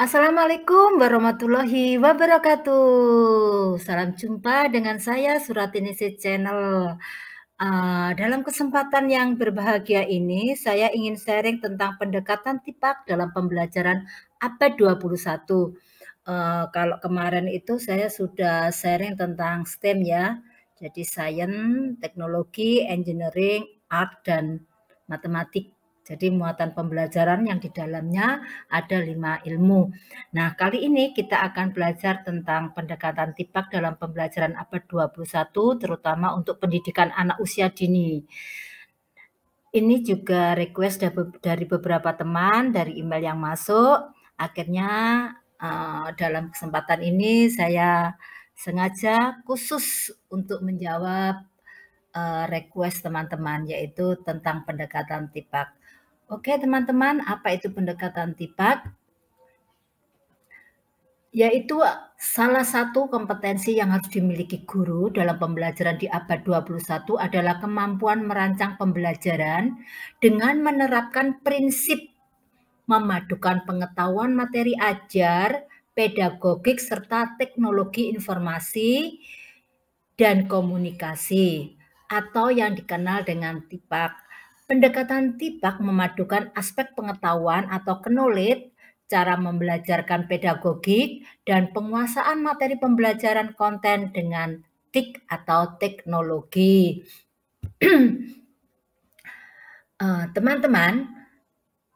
Assalamualaikum warahmatullahi wabarakatuh. Salam jumpa dengan saya Suratiningsih Channel. Dalam kesempatan yang berbahagia ini, saya ingin sharing tentang pendekatan TIPAK dalam pembelajaran abad 21. Kalau kemarin itu saya sudah sharing tentang STEM ya, jadi Science, Teknologi, Engineering, Art, dan Matematik. Jadi muatan pembelajaran yang di dalamnya ada 5 ilmu. Nah, kali ini kita akan belajar tentang pendekatan TIPAK dalam pembelajaran abad 21, terutama untuk pendidikan anak usia dini. Ini juga request dari beberapa teman, dari email yang masuk. Akhirnya dalam kesempatan ini saya sengaja khusus untuk menjawab request teman-teman, yaitu tentang pendekatan TIPAK. Oke teman-teman, apa itu pendekatan TIPAK? Yaitu salah satu kompetensi yang harus dimiliki guru dalam pembelajaran di abad 21 adalah kemampuan merancang pembelajaran dengan menerapkan prinsip memadukan pengetahuan materi ajar, pedagogik, serta teknologi informasi dan komunikasi, atau yang dikenal dengan TIPAK. Pendekatan TIPAK memadukan aspek pengetahuan atau knowledge, cara membelajarkan pedagogik, dan penguasaan materi pembelajaran konten dengan TIK atau teknologi. Teman-teman,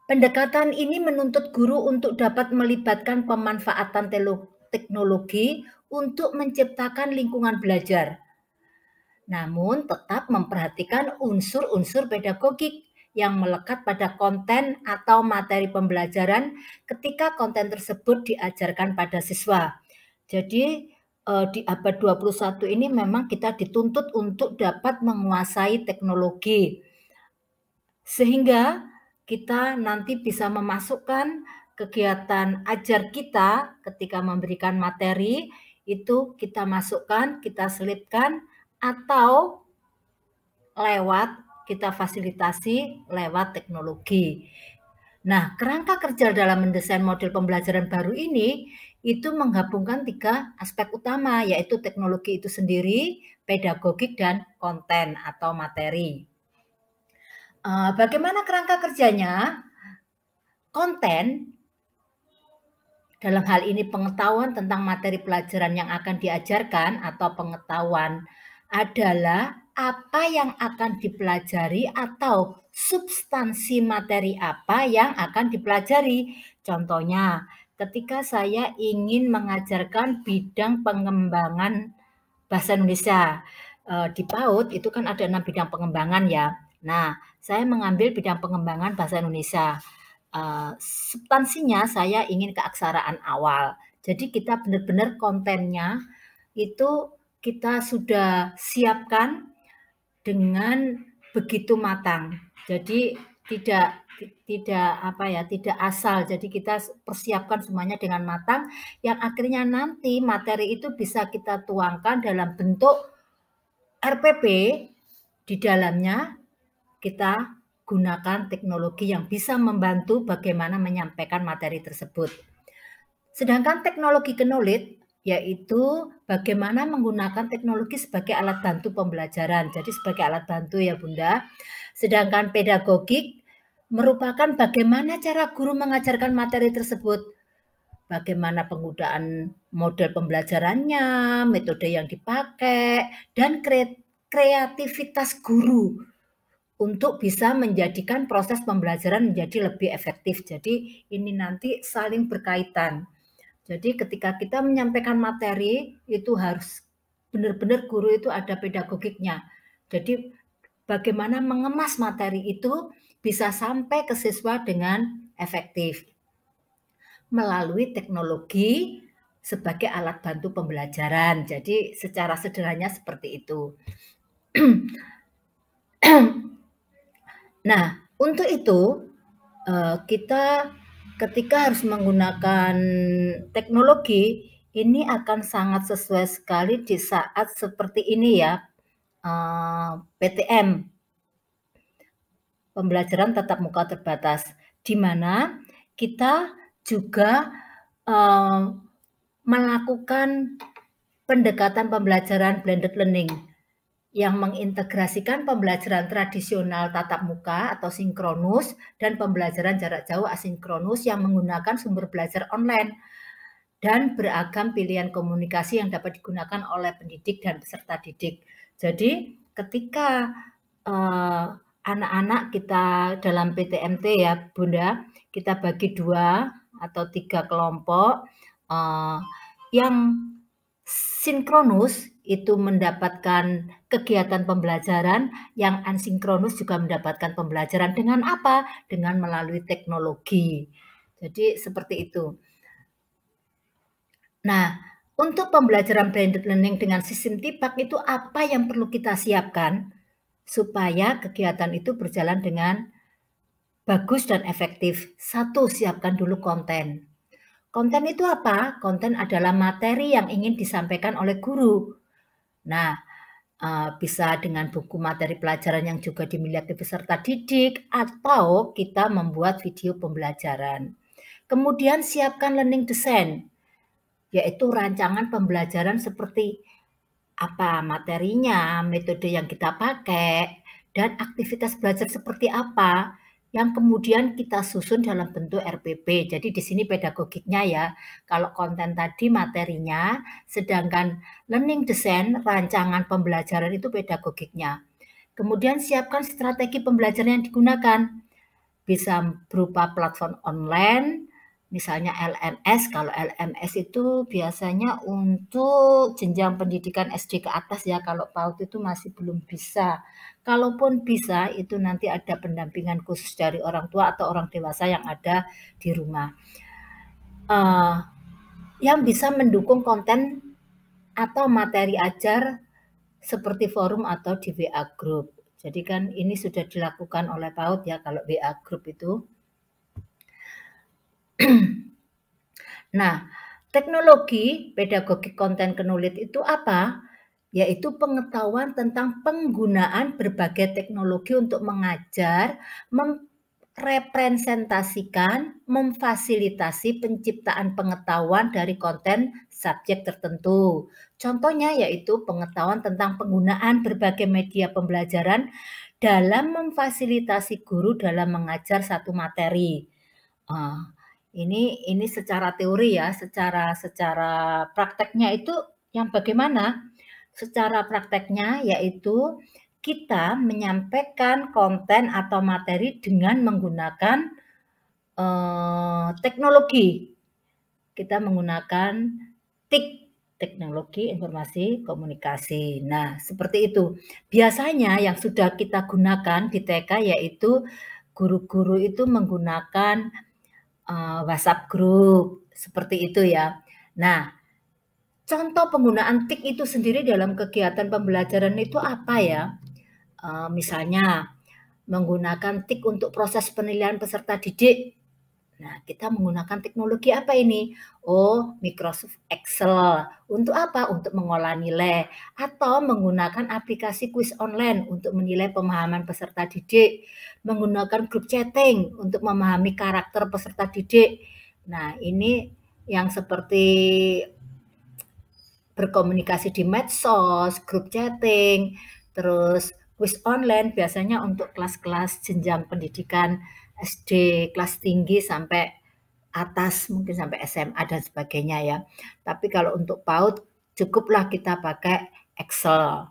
pendekatan ini menuntut guru untuk dapat melibatkan pemanfaatan teknologi untuk menciptakan lingkungan belajar, namun tetap memperhatikan unsur-unsur pedagogik yang melekat pada konten atau materi pembelajaran ketika konten tersebut diajarkan pada siswa. Jadi di abad 21 ini memang kita dituntut untuk dapat menguasai teknologi, sehingga kita nanti bisa memasukkan kegiatan ajar kita ketika memberikan materi, itu kita masukkan, kita selipkan, atau kita fasilitasi lewat teknologi. Nah, kerangka kerja dalam mendesain model pembelajaran baru ini itu menggabungkan 3 aspek utama, yaitu teknologi itu sendiri, pedagogik, dan konten atau materi. Bagaimana kerangka kerjanya? Konten, dalam hal ini pengetahuan tentang materi pelajaran yang akan diajarkan atau pengetahuan adalah apa yang akan dipelajari atau substansi materi apa yang akan dipelajari. Contohnya, ketika saya ingin mengajarkan bidang pengembangan bahasa Indonesia, di PAUD itu kan ada 6 bidang pengembangan ya. Nah, saya mengambil bidang pengembangan bahasa Indonesia. Substansinya saya ingin keaksaraan awal. Jadi kita benar-benar kontennya itu kita sudah siapkan dengan begitu matang. Jadi tidak asal. Jadi kita persiapkan semuanya dengan matang yang akhirnya nanti materi itu bisa kita tuangkan dalam bentuk RPP. Di dalamnya kita gunakan teknologi yang bisa membantu bagaimana menyampaikan materi tersebut. Sedangkan teknologi knowledge yaitu bagaimana menggunakan teknologi sebagai alat bantu pembelajaran. Jadi sebagai alat bantu ya Bunda. Sedangkan pedagogik merupakan bagaimana cara guru mengajarkan materi tersebut. Bagaimana penggunaan model pembelajarannya, metode yang dipakai, dan kreativitas guru untuk bisa menjadikan proses pembelajaran menjadi lebih efektif. Jadi ini nanti saling berkaitan. Jadi ketika kita menyampaikan materi itu harus benar-benar guru itu ada pedagogiknya. Jadi bagaimana mengemas materi itu bisa sampai ke siswa dengan efektif melalui teknologi sebagai alat bantu pembelajaran. Jadi secara sederhananya seperti itu. Nah, untuk itu kita ketika harus menggunakan teknologi, ini akan sangat sesuai sekali di saat seperti ini ya, PTM, pembelajaran tatap muka terbatas, di mana kita juga melakukan pendekatan pembelajaran blended learning yang mengintegrasikan pembelajaran tradisional tatap muka atau sinkronus dan pembelajaran jarak jauh asinkronus yang menggunakan sumber belajar online dan beragam pilihan komunikasi yang dapat digunakan oleh pendidik dan peserta didik. Jadi ketika anak-anak kita dalam PTMT ya Bunda, kita bagi 2 atau 3 kelompok, yang sinkronus itu mendapatkan kegiatan pembelajaran, yang asinkronus juga mendapatkan pembelajaran dengan apa? Dengan melalui teknologi. Jadi seperti itu. Nah, untuk pembelajaran blended learning dengan sistem TIPAK itu apa yang perlu kita siapkan supaya kegiatan itu berjalan dengan bagus dan efektif? 1, siapkan dulu konten. Konten itu apa? Konten adalah materi yang ingin disampaikan oleh guru. Nah, bisa dengan buku materi pelajaran yang juga dimiliki peserta didik atau kita membuat video pembelajaran. Kemudian siapkan learning design, yaitu rancangan pembelajaran seperti apa materinya, metode yang kita pakai, dan aktivitas belajar seperti apa yang kemudian kita susun dalam bentuk RPP. Jadi di sini pedagogiknya ya. Kalau konten tadi materinya, sedangkan learning design rancangan pembelajaran itu pedagogiknya. Kemudian siapkan strategi pembelajaran yang digunakan. Bisa berupa platform online, misalnya LMS. Kalau LMS itu biasanya untuk jenjang pendidikan SD ke atas ya, kalau PAUD itu masih belum bisa. Kalaupun bisa, itu nanti ada pendampingan khusus dari orang tua atau orang dewasa yang ada di rumah. Yang bisa mendukung konten atau materi ajar seperti forum atau di WA Group. Jadi kan ini sudah dilakukan oleh PAUD ya, kalau WA Group itu. Nah, teknologi pedagogi konten Knulit itu apa? Yaitu pengetahuan tentang penggunaan berbagai teknologi untuk mengajar, merepresentasikan, memfasilitasi penciptaan pengetahuan dari konten subjek tertentu. Contohnya yaitu pengetahuan tentang penggunaan berbagai media pembelajaran dalam memfasilitasi guru dalam mengajar satu materi. Ini secara teori ya, secara prakteknya itu yang bagaimana? Secara prakteknya yaitu kita menyampaikan konten atau materi dengan menggunakan teknologi. Kita menggunakan TIK, teknologi informasi komunikasi. Nah, seperti itu. Biasanya yang sudah kita gunakan di TK yaitu guru-guru itu menggunakan WhatsApp group, seperti itu ya. Nah, contoh penggunaan TIK itu sendiri dalam kegiatan pembelajaran itu apa ya? Misalnya menggunakan TIK untuk proses penilaian peserta didik. Nah, kita menggunakan teknologi apa ini? Oh, Microsoft Excel. Untuk apa? Untuk mengolah nilai. Atau menggunakan aplikasi kuis online untuk menilai pemahaman peserta didik. Menggunakan grup chatting untuk memahami karakter peserta didik. Nah, ini yang seperti berkomunikasi di medsos, grup chatting, terus kuis online biasanya untuk kelas-kelas jenjang pendidikan SD kelas tinggi sampai atas, mungkin sampai SMA dan sebagainya ya. Tapi kalau untuk PAUD cukuplah kita pakai Excel.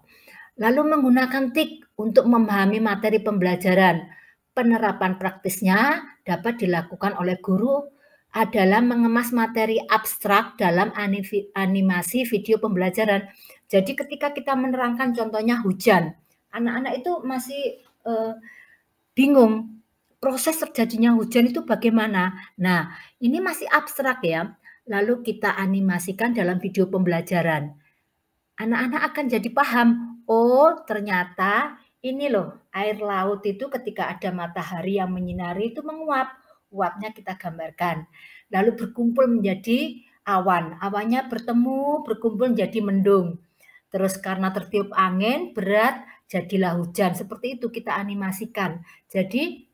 Lalu menggunakan TIK untuk memahami materi pembelajaran. Penerapan praktisnya dapat dilakukan oleh guru adalah mengemas materi abstrak dalam animasi video pembelajaran. Jadi ketika kita menerangkan contohnya hujan, anak-anak itu masih bingung proses terjadinya hujan itu bagaimana. Nah, ini masih abstrak ya. Lalu kita animasikan dalam video pembelajaran. Anak-anak akan jadi paham, oh ternyata ini loh, air laut itu ketika ada matahari yang menyinari itu menguap. Uapnya kita gambarkan. Lalu berkumpul menjadi awan. Awannya bertemu, berkumpul menjadi mendung. Terus karena tertiup angin, berat, jadilah hujan. Seperti itu kita animasikan. Jadi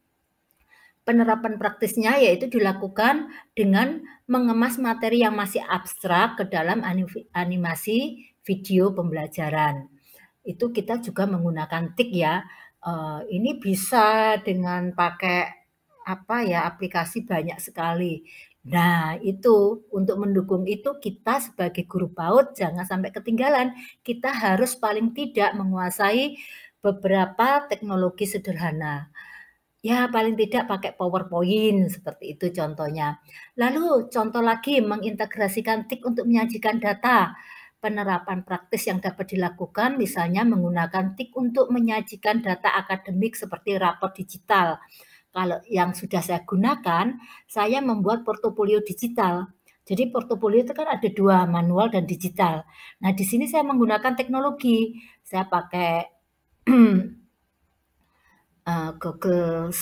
Penerapan praktisnya yaitu dilakukan dengan mengemas materi yang masih abstrak ke dalam animasi video pembelajaran. Itu kita juga menggunakan TIK ya. Ini bisa dengan pakai apa ya, aplikasi banyak sekali. Nah, itu untuk mendukung itu kita sebagai guru PAUD jangan sampai ketinggalan. Kita harus paling tidak menguasai beberapa teknologi sederhana. Ya, paling tidak pakai PowerPoint, seperti itu contohnya. Lalu contoh lagi mengintegrasikan TIK untuk menyajikan data. Penerapan praktis yang dapat dilakukan misalnya menggunakan TIK untuk menyajikan data akademik seperti rapor digital. Kalau yang sudah saya gunakan, saya membuat portofolio digital. Jadi portofolio itu kan ada dua, manual dan digital. Nah, di sini saya menggunakan teknologi. Saya pakai Google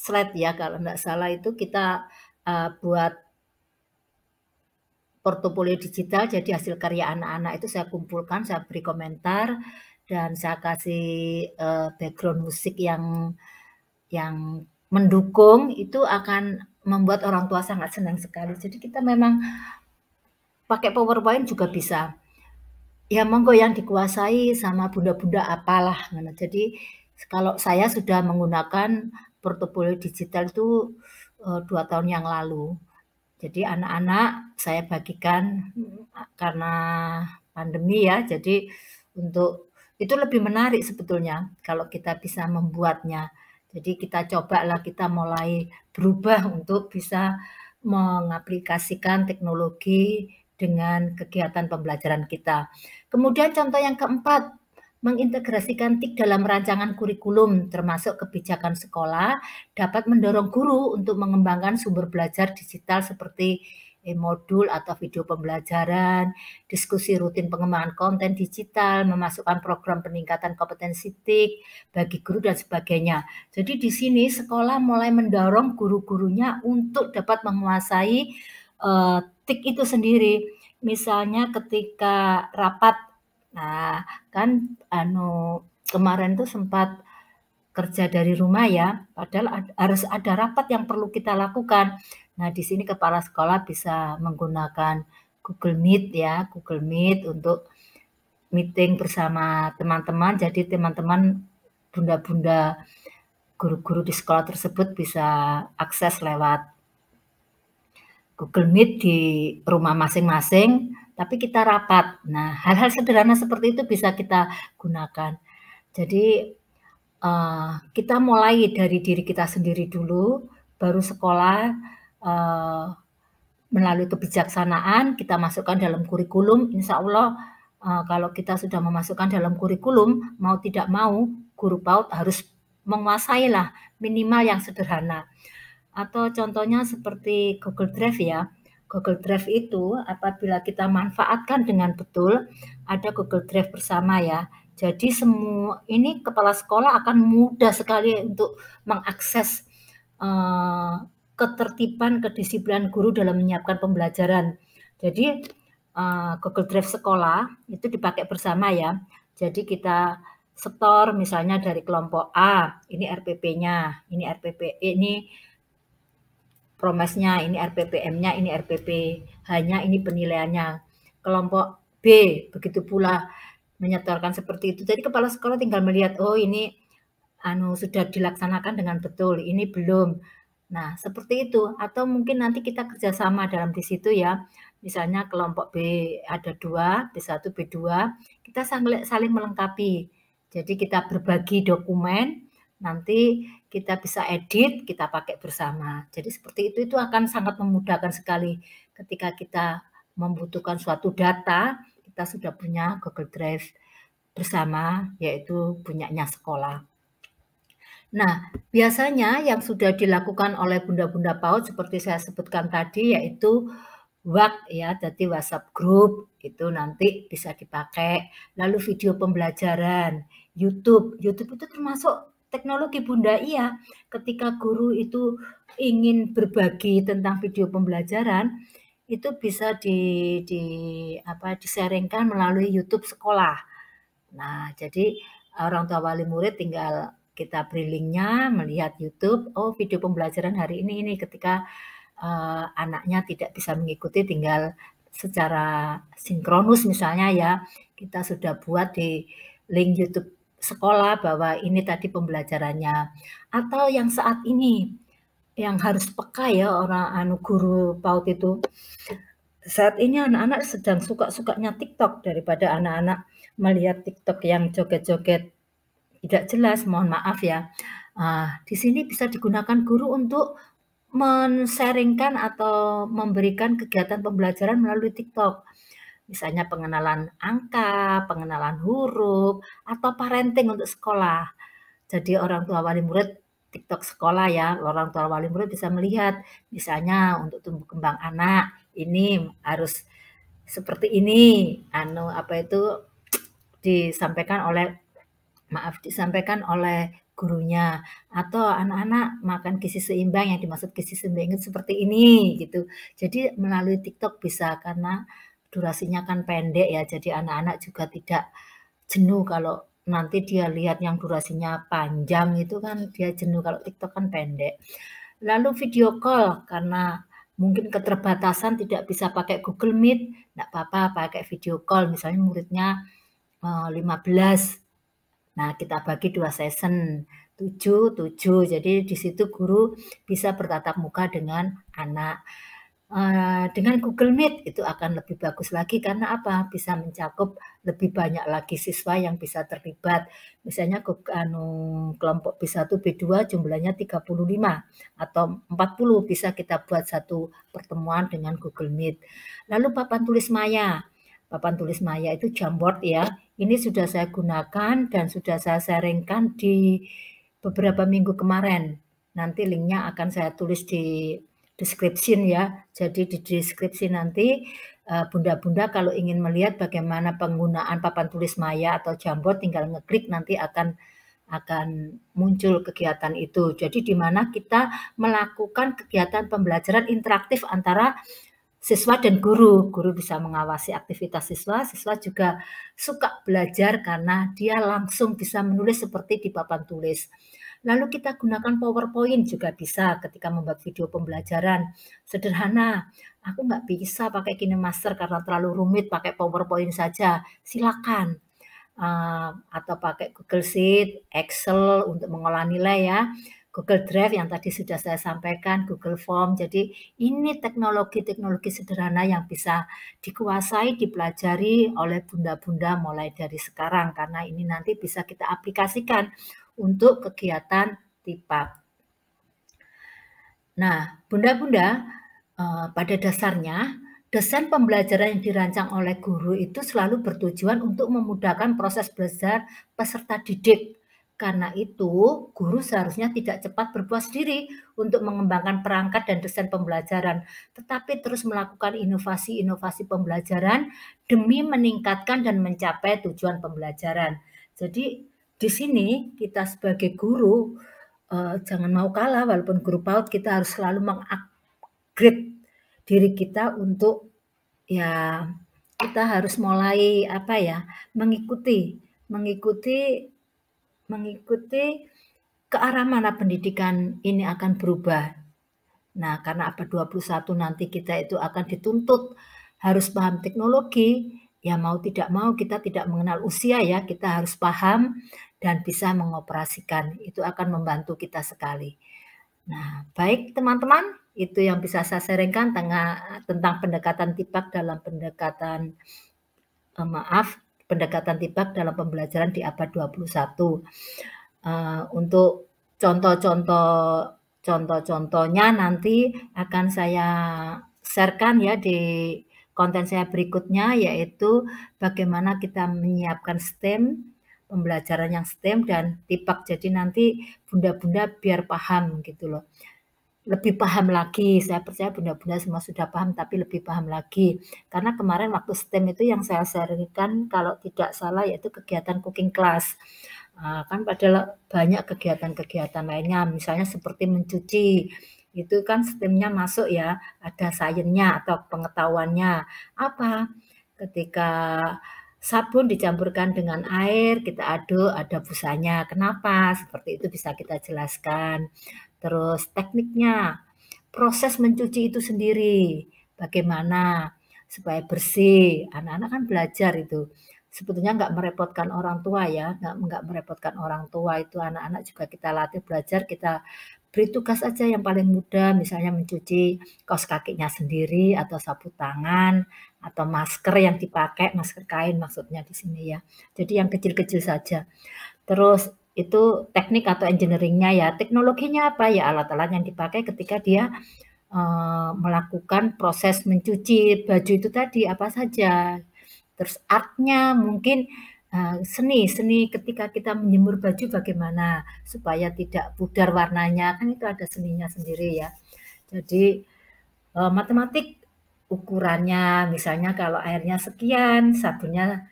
Slide ya kalau nggak salah itu kita buat portofolio digital, jadi hasil karya anak-anak itu saya kumpulkan, saya beri komentar, dan saya kasih background musik yang mendukung, itu akan membuat orang tua sangat senang sekali. Jadi kita memang pakai PowerPoint juga bisa. Ya monggo yang dikuasai sama bunda-bunda apalah. Jadi kalau saya sudah menggunakan portofolio digital itu 2 tahun yang lalu. Jadi anak-anak saya bagikan karena pandemi ya. Jadi untuk itu lebih menarik sebetulnya kalau kita bisa membuatnya. Jadi kita cobalah kita mulai berubah untuk bisa mengaplikasikan teknologi dengan kegiatan pembelajaran kita. Kemudian contoh yang keempat, mengintegrasikan TIK dalam rancangan kurikulum termasuk kebijakan sekolah dapat mendorong guru untuk mengembangkan sumber belajar digital seperti modul atau video pembelajaran, diskusi rutin pengembangan konten digital, memasukkan program peningkatan kompetensi TIK bagi guru dan sebagainya. Jadi di sini sekolah mulai mendorong guru-gurunya untuk dapat menguasai TIK itu sendiri. Misalnya ketika rapat, nah kan kemarin tuh sempat kerja dari rumah ya, padahal harus ada rapat yang perlu kita lakukan. Nah, di sini kepala sekolah bisa menggunakan Google Meet ya, Google Meet untuk meeting bersama teman-teman. Jadi teman-teman bunda-bunda guru-guru di sekolah tersebut bisa akses lewat Google Meet di rumah masing-masing, tapi kita rapat. Nah, hal-hal sederhana seperti itu bisa kita gunakan. Jadi kita mulai dari diri kita sendiri dulu, baru sekolah melalui kebijaksanaan kita masukkan dalam kurikulum. Insya Allah kalau kita sudah memasukkan dalam kurikulum, mau tidak mau guru PAUD harus menguasai lah minimal yang sederhana. Atau contohnya seperti Google Drive ya. Google Drive itu apabila kita manfaatkan dengan betul, ada Google Drive bersama ya. Jadi semua ini kepala sekolah akan mudah sekali untuk mengakses ketertiban, kedisiplinan guru dalam menyiapkan pembelajaran. Jadi Google Drive sekolah itu dipakai bersama ya. Jadi kita setor misalnya dari kelompok A, ini RPP-nya, ini RPP, ini promesnya, ini RPPM-nya, ini RPPH-nya, ini penilaiannya. Kelompok B, begitu pula menyetorkan seperti itu. Jadi kepala sekolah tinggal melihat, oh ini sudah dilaksanakan dengan betul, ini belum. Nah, seperti itu. Atau mungkin nanti kita kerjasama dalam di situ ya. Misalnya kelompok B ada 2, B1, B2, kita saling melengkapi. Jadi kita berbagi dokumen, nanti kita bisa edit, kita pakai bersama. Jadi seperti itu akan sangat memudahkan sekali ketika kita membutuhkan suatu data, kita sudah punya Google Drive bersama, yaitu punyanya sekolah. Nah, biasanya yang sudah dilakukan oleh bunda-bunda PAUD seperti saya sebutkan tadi yaitu WhatsApp ya, jadi WhatsApp group itu nanti bisa dipakai. Lalu video pembelajaran, YouTube. YouTube itu termasuk teknologi Bunda, iya. Ketika guru itu ingin berbagi tentang video pembelajaran, itu bisa di-sharing-kan melalui YouTube sekolah. Nah, jadi orang tua wali murid tinggal kita beri linknya, melihat YouTube, oh video pembelajaran hari ini ketika anaknya tidak bisa mengikuti, tinggal secara sinkronus misalnya ya, kita sudah buat di link YouTube sekolah bahwa ini tadi pembelajarannya. Atau yang saat ini, yang harus peka ya orang guru PAUD itu. Saat ini anak-anak sedang suka-sukanya TikTok daripada anak-anak melihat TikTok yang joget-joget tidak jelas, mohon maaf ya. Di sini bisa digunakan guru untuk men-sharing-kan atau memberikan kegiatan pembelajaran melalui TikTok. Misalnya pengenalan angka, pengenalan huruf, atau parenting untuk sekolah. Jadi orang tua wali murid TikTok sekolah ya, orang tua wali murid bisa melihat, misalnya untuk tumbuh kembang anak, ini harus seperti ini, disampaikan oleh gurunya, atau anak-anak makan gizi seimbang, yang dimaksud gizi seimbang itu seperti ini gitu. Jadi melalui TikTok bisa, karena durasinya kan pendek ya, jadi anak-anak juga tidak jenuh kalau nanti dia lihat yang durasinya panjang itu kan dia jenuh, kalau TikTok kan pendek. Lalu video call, karena mungkin keterbatasan tidak bisa pakai Google Meet, enggak apa-apa pakai video call, misalnya muridnya 15. Nah, kita bagi 2 season, 7, 7. Jadi di situ guru bisa bertatap muka dengan anak. Dengan Google Meet itu akan lebih bagus lagi, karena apa? Bisa mencakup lebih banyak lagi siswa yang bisa terlibat. Misalnya kelompok B1, B2 jumlahnya 35 atau 40, bisa kita buat satu pertemuan dengan Google Meet. Lalu papan tulis maya. Papan tulis maya itu Jamboard ya. Ini sudah saya gunakan dan sudah saya sharing-kan di beberapa minggu kemarin. Nanti linknya akan saya tulis di description ya. Jadi di deskripsi nanti bunda-bunda kalau ingin melihat bagaimana penggunaan papan tulis maya atau Jamboard, tinggal ngeklik, nanti akan muncul kegiatan itu. Jadi di mana kita melakukan kegiatan pembelajaran interaktif antara siswa dan guru. Guru bisa mengawasi aktivitas siswa, siswa juga suka belajar karena dia langsung bisa menulis seperti di papan tulis. Lalu kita gunakan PowerPoint juga bisa ketika membuat video pembelajaran. Sederhana, aku nggak bisa pakai KineMaster karena terlalu rumit, pakai PowerPoint saja. Silakan. Atau pakai Google Sheet, Excel untuk mengolah nilai ya. Google Drive yang tadi sudah saya sampaikan, Google Form. Jadi ini teknologi-teknologi sederhana yang bisa dikuasai, dipelajari oleh bunda-bunda mulai dari sekarang, karena ini nanti bisa kita aplikasikan untuk kegiatan TIPAK. Nah, bunda-bunda, pada dasarnya desain pembelajaran yang dirancang oleh guru itu selalu bertujuan untuk memudahkan proses belajar peserta didik. Karena itu, guru seharusnya tidak cepat berpuas diri untuk mengembangkan perangkat dan desain pembelajaran, tetapi terus melakukan inovasi-inovasi pembelajaran demi meningkatkan dan mencapai tujuan pembelajaran. Jadi di sini kita sebagai guru jangan mau kalah, walaupun guru PAUD kita harus selalu mengupgrade diri kita untuk ya kita harus mulai mengikuti ke arah mana pendidikan ini akan berubah. Nah, karena abad 21 nanti kita itu akan dituntut harus paham teknologi, ya mau tidak mau kita tidak mengenal usia ya, kita harus paham dan bisa mengoperasikan. Itu akan membantu kita sekali. Nah, baik teman-teman, itu yang bisa saya sharingkan tentang pendekatan TIPAK dalam pendekatan TIPAK dalam pembelajaran di abad 21. Untuk contoh-contohnya nanti akan saya share-kan ya di konten saya berikutnya, yaitu bagaimana kita menyiapkan STEM, pembelajaran yang STEM dan TIPAK. Jadi nanti bunda-bunda biar paham gitu loh. Lebih paham lagi, saya percaya bunda-bunda semua sudah paham, tapi lebih paham lagi. Karena kemarin waktu STEM itu yang saya share-kan kalau tidak salah yaitu kegiatan cooking class. Kan padahal banyak kegiatan-kegiatan lainnya, misalnya seperti mencuci, itu kan STEM-nya masuk ya, ada sainsnya atau pengetahuannya. Apa? Ketika sabun dicampurkan dengan air, kita aduk, ada busanya. Kenapa? Seperti itu bisa kita jelaskan. Terus tekniknya, proses mencuci itu sendiri, bagaimana supaya bersih. Anak-anak kan belajar itu. Sebetulnya nggak merepotkan orang tua ya, nggak merepotkan orang tua itu anak-anak juga kita latih belajar, kita beri tugas aja yang paling mudah, misalnya mencuci kaos kakinya sendiri atau sapu tangan atau masker yang dipakai, masker kain maksudnya di sini ya. Jadi yang kecil-kecil saja. Terus itu teknik atau engineering-nya ya. Teknologinya apa? Ya alat-alat yang dipakai ketika dia melakukan proses mencuci baju itu tadi apa saja. Terus art-nya mungkin seni ketika kita menjemur baju bagaimana supaya tidak pudar warnanya, kan itu ada seninya sendiri ya. Jadi matematik ukurannya, misalnya kalau airnya sekian, sabunnya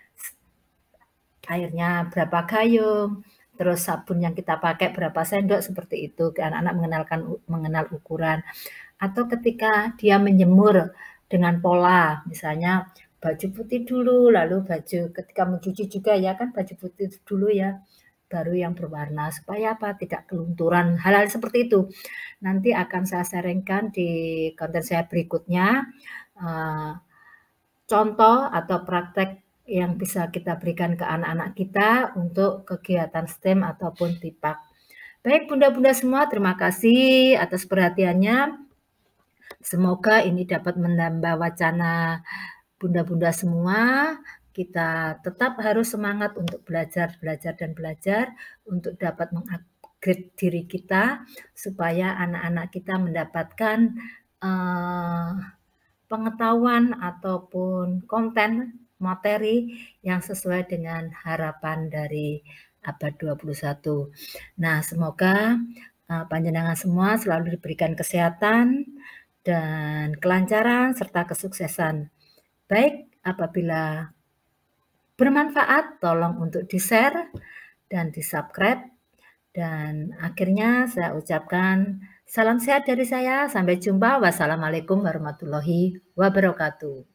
airnya berapa gayung, terus sabun yang kita pakai berapa sendok, seperti itu. Anak-anak mengenal ukuran. Atau ketika dia menjemur dengan pola, misalnya baju putih dulu, lalu baju ketika mencuci juga ya kan baju putih dulu ya, baru yang berwarna supaya apa? Tidak kelunturan, hal-hal seperti itu. Nanti akan saya sharingkan di konten saya berikutnya, contoh atau praktek yang bisa kita berikan ke anak-anak kita untuk kegiatan STEM ataupun TIPAK. Baik bunda-bunda semua, terima kasih atas perhatiannya. Semoga ini dapat menambah wacana bunda-bunda semua. Kita tetap harus semangat untuk belajar dan belajar untuk dapat mengupgrade diri kita supaya anak-anak kita mendapatkan pengetahuan ataupun konten materi yang sesuai dengan harapan dari abad 21. Nah, semoga panjenengan semua selalu diberikan kesehatan dan kelancaran serta kesuksesan. Baik, apabila bermanfaat, tolong untuk di-share dan di-subscribe. Dan akhirnya saya ucapkan salam sehat dari saya. Sampai jumpa. Wassalamualaikum warahmatullahi wabarakatuh.